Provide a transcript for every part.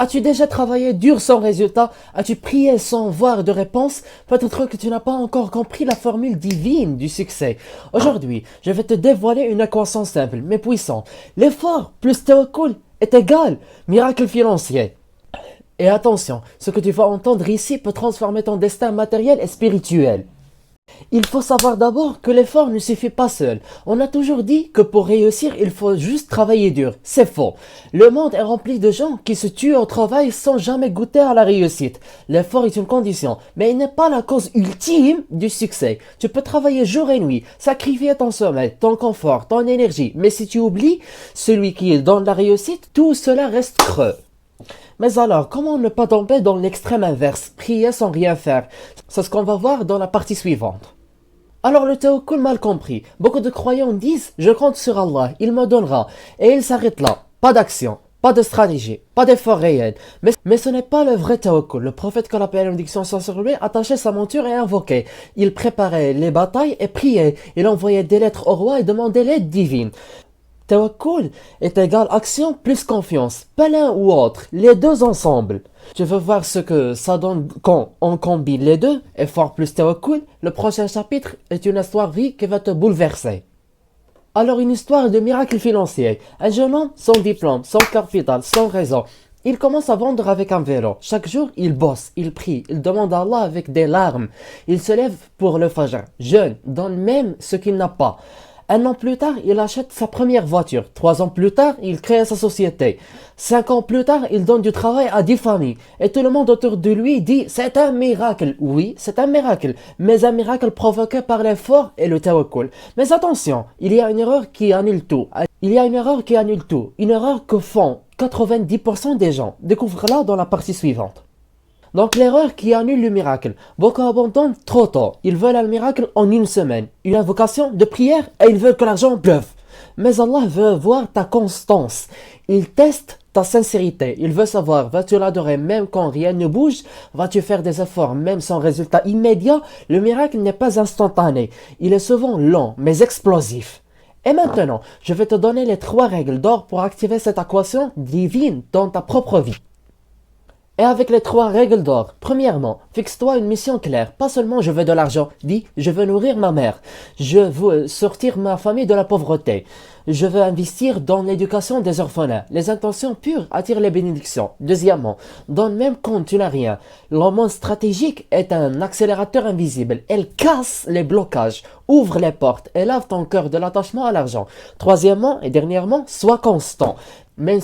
As-tu déjà travaillé dur sans résultat? As-tu prié sans voir de réponse? Peut-être que tu n'as pas encore compris la formule divine du succès. Aujourd'hui, je vais te dévoiler une équation simple mais puissante. L'effort plus tawakkul est égal miracle financier. Et attention, ce que tu vas entendre ici peut transformer ton destin matériel et spirituel. Il faut savoir d'abord que l'effort ne suffit pas seul. On a toujours dit que pour réussir, il faut juste travailler dur. C'est faux. Le monde est rempli de gens qui se tuent au travail sans jamais goûter à la réussite. L'effort est une condition, mais il n'est pas la cause ultime du succès. Tu peux travailler jour et nuit, sacrifier ton sommeil, ton confort, ton énergie, mais si tu oublies celui qui est dans la réussite, tout cela reste creux. Mais alors, comment ne pas tomber dans l'extrême inverse, prier sans rien faire? C'est ce qu'on va voir dans la partie suivante. Alors le tawakkul mal compris. Beaucoup de croyants disent « Je compte sur Allah, il me donnera » et il s'arrête là. Pas d'action, pas de stratégie, pas d'effort réel. Mais ce n'est pas le vrai tawakkul. Le prophète que la paix et la bénédiction soient sur lui attachait sa monture et invoquait. Il préparait les batailles et priait. Il envoyait des lettres au roi et demandait l'aide divine. Tawakkul est égal action plus confiance, pas l'un ou autre, les deux ensemble. Tu veux voir ce que ça donne quand on combine les deux, effort plus tawakkul? Le prochain chapitre est une histoire vie qui va te bouleverser. Alors une histoire de miracle financier. Un jeune homme sans diplôme, sans capital, sans réseau. Il commence à vendre avec un vélo. Chaque jour, il bosse, il prie, il demande à Allah avec des larmes. Il se lève pour le fajr, jeûne, donne même ce qu'il n'a pas. 1 an plus tard, il achète sa première voiture. 3 ans plus tard, il crée sa société. 5 ans plus tard, il donne du travail à 10 familles. Et tout le monde autour de lui dit « C'est un miracle ». Oui, c'est un miracle, mais un miracle provoqué par l'effort et le tawakkul. Mais attention, il y a une erreur qui annule tout. Une erreur que font 90% des gens. Découvre-la dans la partie suivante. Donc l'erreur qui annule le miracle. Beaucoup abandonnent trop tôt. Ils veulent un miracle en une semaine. Une invocation de prière et ils veulent que l'argent pleuve. Mais Allah veut voir ta constance. Il teste ta sincérité. Il veut savoir, vas-tu l'adorer même quand rien ne bouge? Vas-tu faire des efforts même sans résultat immédiat? Le miracle n'est pas instantané. Il est souvent lent mais explosif. Et maintenant, je vais te donner les 3 règles d'or pour activer cette équation divine dans ta propre vie. Et avec les 3 règles d'or, premièrement, fixe-toi une mission claire. Pas seulement je veux de l'argent, dis je veux nourrir ma mère, je veux sortir ma famille de la pauvreté, je veux investir dans l'éducation des orphelins. Les intentions pures attirent les bénédictions. Deuxièmement, donne même quand tu n'as rien. L'aumône stratégique est un accélérateur invisible. Elle casse les blocages, ouvre les portes et lave ton cœur de l'attachement à l'argent. Troisièmement et dernièrement, sois constant. Même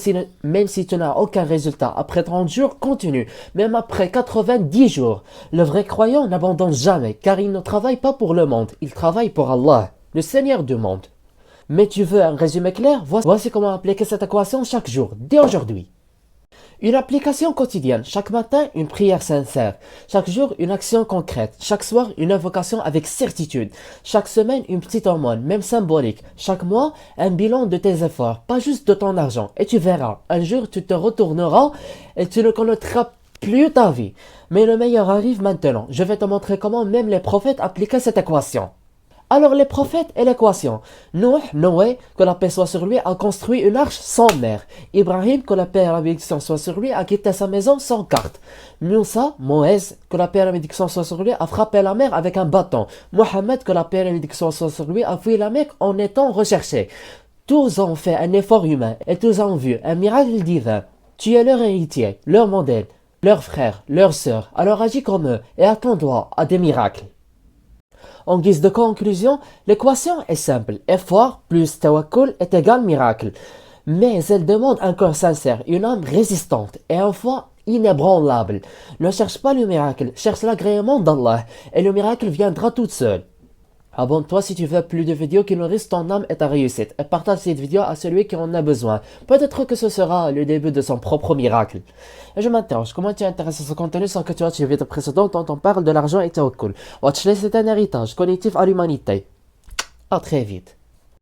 si tu n'as aucun résultat, après 30 jours, continue. Même après 90 jours. Le vrai croyant n'abandonne jamais, car il ne travaille pas pour le monde, il travaille pour Allah, le Seigneur du monde. Mais tu veux un résumé clair? Voici comment appliquer cette équation chaque jour, dès aujourd'hui. Une application quotidienne. Chaque matin, une prière sincère. Chaque jour, une action concrète. Chaque soir, une invocation avec certitude. Chaque semaine, une petite aumône, même symbolique. Chaque mois, un bilan de tes efforts, pas juste de ton argent. Et tu verras, un jour, tu te retourneras et tu ne connaîtras plus ta vie. Mais le meilleur arrive maintenant. Je vais te montrer comment même les prophètes appliquaient cette équation. Alors les prophètes et l'équation. Noé, que la paix soit sur lui, a construit une arche sans mer. Ibrahim, que la paix et la bénédiction soit sur lui, a quitté sa maison sans carte. Moïse, que la paix et la bénédiction soit sur lui, a frappé la mer avec un bâton. Mohammed, que la paix et la bénédiction soit sur lui, a fui la Mecque en étant recherché. Tous ont fait un effort humain et tous ont vu un miracle divin. Tu es leur héritier, leur modèle, leurs frères, leurs sœurs. Alors agis comme eux et attends-toi à des miracles. En guise de conclusion, l'équation est simple. Effort plus tawakkul est égal miracle. Mais elle demande un cœur sincère, une âme résistante et une foi inébranlable. Ne cherche pas le miracle, cherche l'agrément d'Allah et le miracle viendra tout seul. Abonne-toi si tu veux plus de vidéos qui nourrissent ton âme et ta réussite et partage cette vidéo à celui qui en a besoin. Peut-être que ce sera le début de son propre miracle. Et je m'interroge, comment tu es intéressé à ce contenu sans que tu aies une vidéo précédente dont on parle de l'argent et tawakkul? Watchlist est un héritage cognitif à l'humanité. À très vite.